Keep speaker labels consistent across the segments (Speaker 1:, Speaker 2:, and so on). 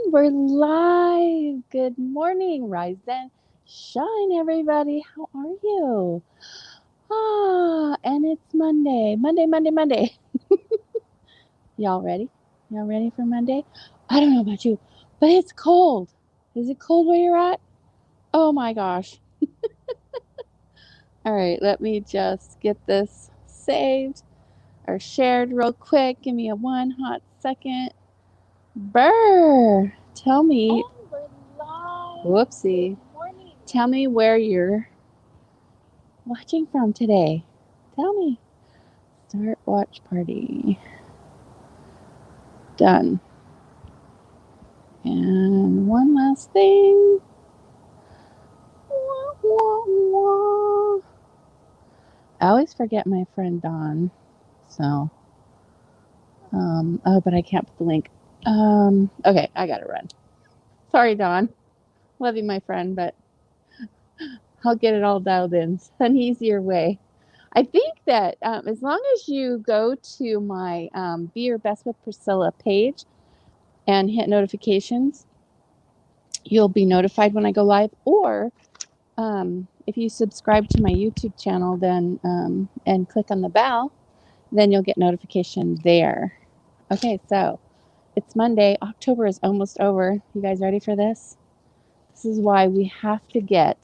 Speaker 1: We're live. Good morning, rise and shine, everybody. How are you? And it's Monday. Monday. Y'all ready? Y'all ready for Monday? I don't know about you, but it's cold. Is it cold where you're at? Oh my gosh. All right, let me just get this saved or shared real quick. Give me a one hot second. Burr, tell me. Whoopsie. Tell me where you're watching from today. Tell me. Start watch party. Done. And one last thing. Wah, wah, wah. I always forget my friend Dawn. So, but I can't put the link. Okay, I gotta run. Sorry, Dawn. Love you, my friend, but I'll get it all dialed in an easier way. I think that as long as you go to my Be Your Best with Priscilla page and hit notifications, you'll be notified when I go live. Or if you subscribe to my YouTube channel, then and click on the bell, then you'll get notification there. Okay, so it's Monday. October is almost over. You guys ready for this? This is why we have to get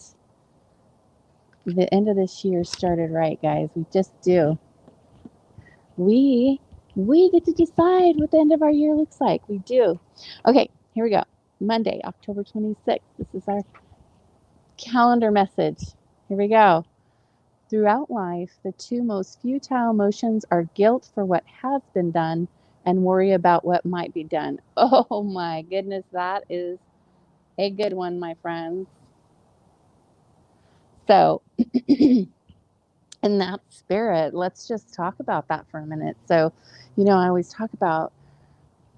Speaker 1: the end of this year started right, guys. We just do. We get to decide what the end of our year looks like. We do. Okay, here we go. Monday, October 26th. This is our calendar message. Here we go. Throughout life, the two most futile emotions are guilt for what has been done and worry about what might be done. Oh my goodness, that is a good one, my friends. So, in that spirit, let's just talk about that for a minute. So, I always talk about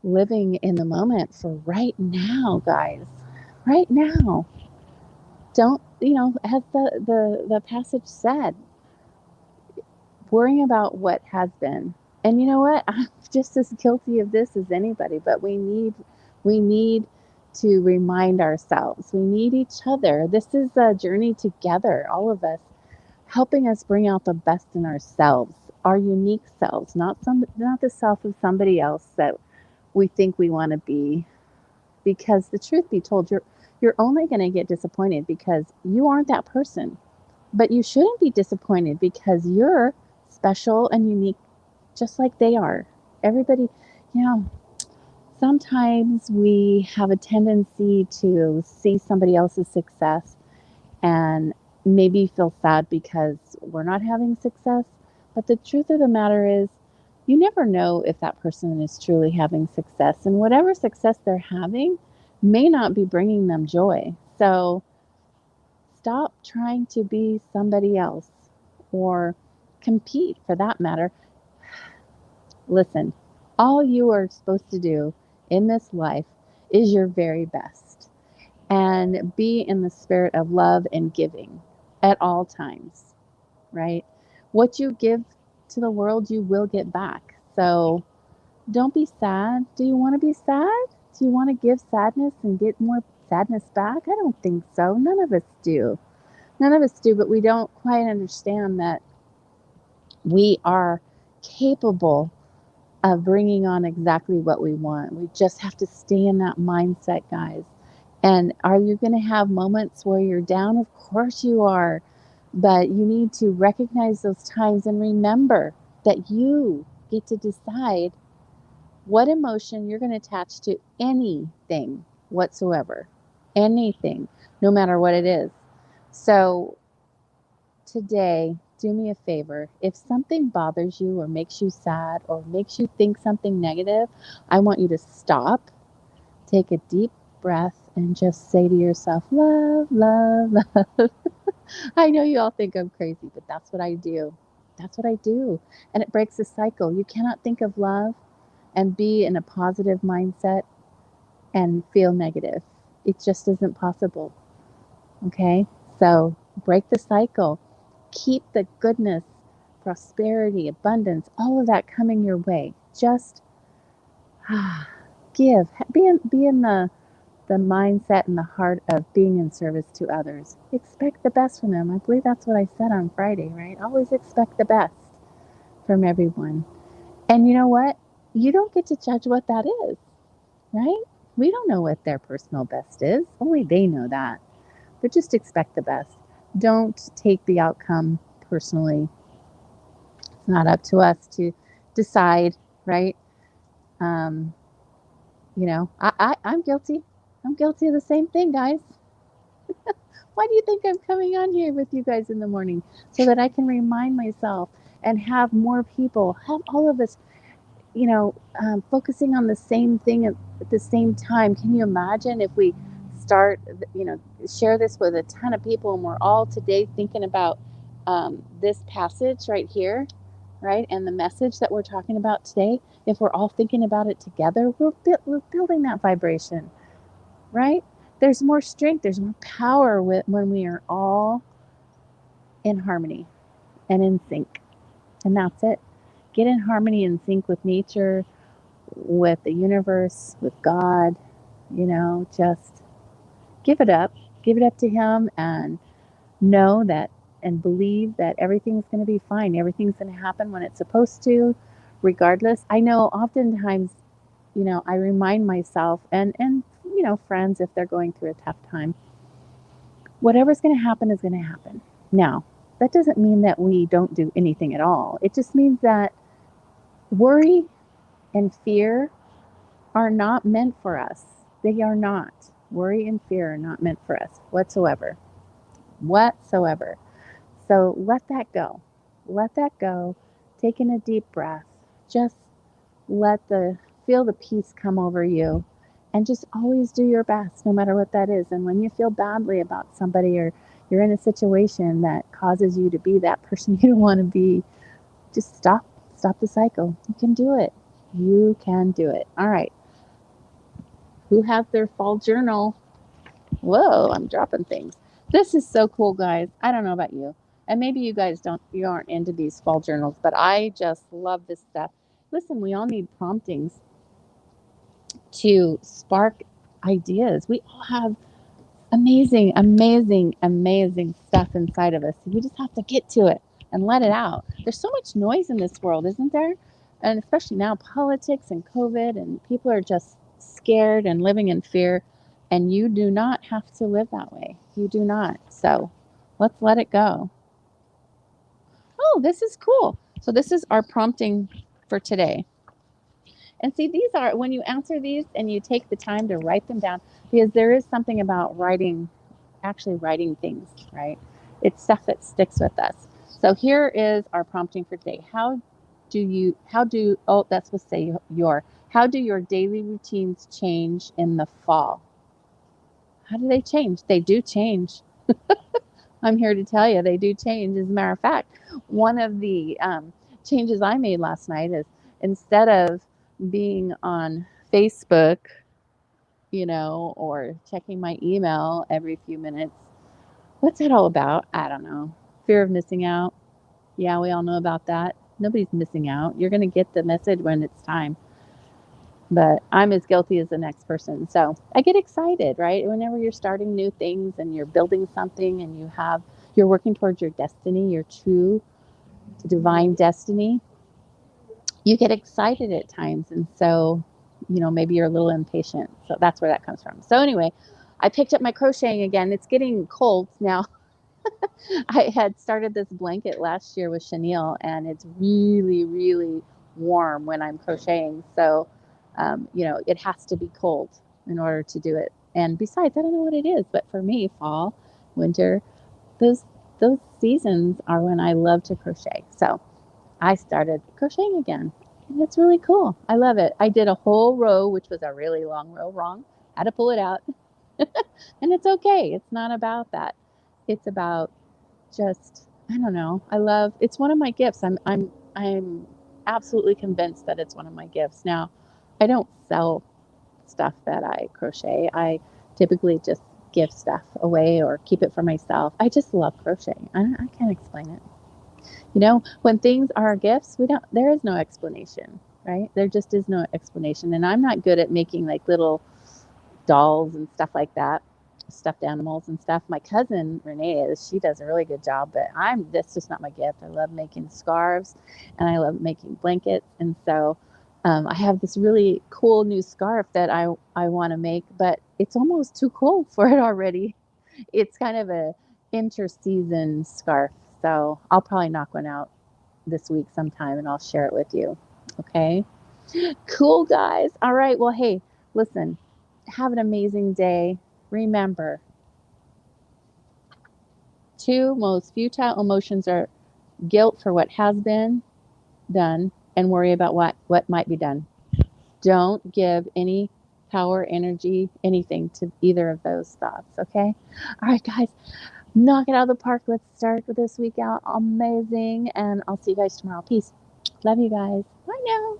Speaker 1: living in the moment for right now, guys. Right now. Don't, as the passage said, worrying about what has been. And you know what? I'm just as guilty of this as anybody, but we need to remind ourselves. We need each other. This is a journey together, all of us, helping us bring out the best in ourselves, our unique selves, not the self of somebody else that we think we want to be. Because the truth be told, you're only going to get disappointed because you aren't that person. But you shouldn't be disappointed because you're special and unique just like they are. Everybody, you know, sometimes we have a tendency to see somebody else's success and maybe feel sad because we're not having success. But the truth of the matter is, you never know if that person is truly having success, and whatever success they're having may not be bringing them joy. So stop trying to be somebody else or compete for that matter. Listen, all you are supposed to do in this life is your very best and be in the spirit of love and giving at all times, right? What you give to the world, you will get back. So don't be sad. Do you want to be sad? Do you want to give sadness and get more sadness back? I don't think so. None of us do. None of us do, but we don't quite understand that we are capable of bringing on exactly what we want. We just have to stay in that mindset, guys. And are you going to have moments where you're down? Of course you are. But you need to recognize those times and remember that you get to decide what emotion you're going to attach to anything whatsoever. Anything, no matter what it is. So today, do me a favor. If something bothers you or makes you sad or makes you think something negative, I want you to stop, take a deep breath, and just say to yourself, love, love, love. I know you all think I'm crazy, but that's what I do. That's what I do. And it breaks the cycle. You cannot think of love and be in a positive mindset and feel negative. It just isn't possible. Okay? So break the cycle. Keep the goodness, prosperity, abundance, all of that coming your way. Just give. Be in the the mindset and the heart of being in service to others. Expect the best from them. I believe that's what I said on Friday, right? Always expect the best from everyone. And you know what? You don't get to judge what that is, right? We don't know what their personal best is. Only they know that. But just expect the best. Don't take the outcome personally. It's not up to us to decide, right? Um, I'm guilty. I'm guilty of the same thing, guys. Why do you think I'm coming on here with you guys in the morning? So that I can remind myself and have more people, have all of us, focusing on the same thing at the same time. Can you imagine if we start, share this with a ton of people and we're all today thinking about this passage right here, right? And the message that we're talking about today, if we're all thinking about it together, we're building that vibration, right? There's more strength, there's more power when we are all in harmony and in sync. And that's it. Get in harmony and sync with nature, with the universe, with God, just give it up. Give it up to Him and know that and believe that everything's going to be fine. Everything's going to happen when it's supposed to, regardless. I know oftentimes, I remind myself and friends, if they're going through a tough time, whatever's going to happen is going to happen. Now, that doesn't mean that we don't do anything at all. It just means that worry and fear are not meant for us. They are not. Worry and fear are not meant for us whatsoever. Whatsoever. So let that go. Let that go. Take in a deep breath. Just feel the peace come over you, and just always do your best no matter what that is. And when you feel badly about somebody or you're in a situation that causes you to be that person you don't want to be, just stop the cycle. You can do it. You can do it. All right. Who has their fall journal? Whoa, I'm dropping things. This is so cool, guys. I don't know about you. And maybe you guys you aren't into these fall journals, but I just love this stuff. Listen, we all need promptings to spark ideas. We all have amazing, amazing, amazing stuff inside of us. We just have to get to it and let it out. There's so much noise in this world, isn't there? And especially now, politics and COVID, and people are just scared and living in fear. And you do not have to live that way. You do not. So let's let it go. Oh, this is cool. So this is our prompting for today. And see, these are, when you answer these and you take the time to write them down, because there is something about actually writing things, right? It's stuff that sticks with us. So here is our prompting for today. How do your daily routines change in the fall? How do they change? They do change. I'm here to tell you they do change. As a matter of fact, one of the changes I made last night is, instead of being on Facebook, or checking my email every few minutes, what's that all about? I don't know. Fear of missing out. Yeah, we all know about that. Nobody's missing out. You're going to get the message when it's time. But I'm as guilty as the next person. So I get excited, right? Whenever you're starting new things and you're building something and you're working towards your destiny, your true divine destiny, you get excited at times. And so, maybe you're a little impatient. So that's where that comes from. So anyway, I picked up my crocheting again. It's getting cold now. I had started this blanket last year with chenille, and it's really, really warm when I'm crocheting. So, it has to be cold in order to do it. And besides, I don't know what it is, but for me, fall, winter, those seasons are when I love to crochet. So I started crocheting again, and it's really cool. I love it. I did a whole row, which was a really long row wrong. Had to pull it out. And it's okay. It's not about that. It's about just, I don't know. It's one of my gifts. I'm absolutely convinced that it's one of my gifts. Now, I don't sell stuff that I crochet. I typically just give stuff away or keep it for myself. I just love crocheting. I can't explain it. When things are gifts, there is no explanation, right? There just is no explanation. And I'm not good at making like little dolls and stuff like that, stuffed animals and stuff. My cousin Renee she does a really good job, but that's just not my gift. I love making scarves and I love making blankets. And so I have this really cool new scarf that I want to make, but it's almost too cold for it already. It's kind of a interseason scarf. So I'll probably knock one out this week sometime and I'll share it with you. Okay. Cool, guys. All right. Well, hey, listen, have an amazing day. Remember, two most futile emotions are guilt for what has been done and worry about what might be done. Don't give any power, energy, anything to either of those thoughts. Okay. All right, guys, knock it out of the park. Let's start this week out amazing. And I'll see you guys tomorrow. Peace. Love you guys. Bye now.